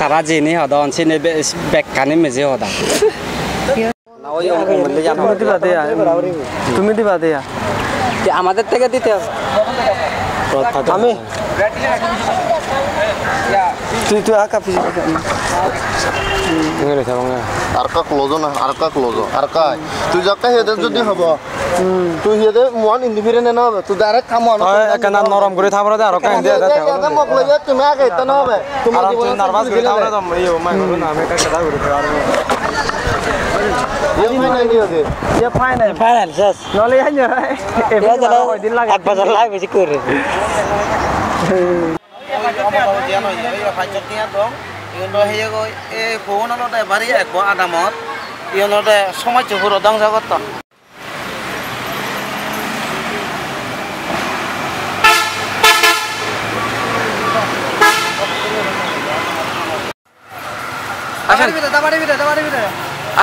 তারা জেনে হদা অনসিনে বেকানে মেজে হদা তুমি দিবা দেয়া আমাদের থেকে দিতে হবে আমি তুই আকা পিছি Arka klozo na, arka klozo, arka. Tu jaka hede jodi hobo. Tu hede mon indifferent na hobe. Tu direct come on. একনা নরম করে থামরা দে আরকা ইন্ডিয়া দে এটা মক লাগে তুমি আগে এটা না হবে তুমি তুই নার্ভাস করে থামরা দম ইয়ে মাই করব না আমি এটা কথা করে আর ये फाइनल नहीं होते ये फाइनल শেষ নলে আইন এ চলো দিন লাগে এক বছর লাগে বেশি করে Yono heye go e phone lo de bari ek bo adamot yono de somaj chhuro dang jagot to আসেন dabari bide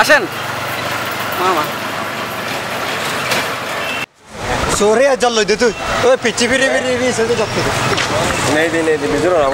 আসেন মামা সোরে জল লই দে তুই ওই পিচি ফিরি ফিরি সে তো জপ नहीं दी बिजरो ना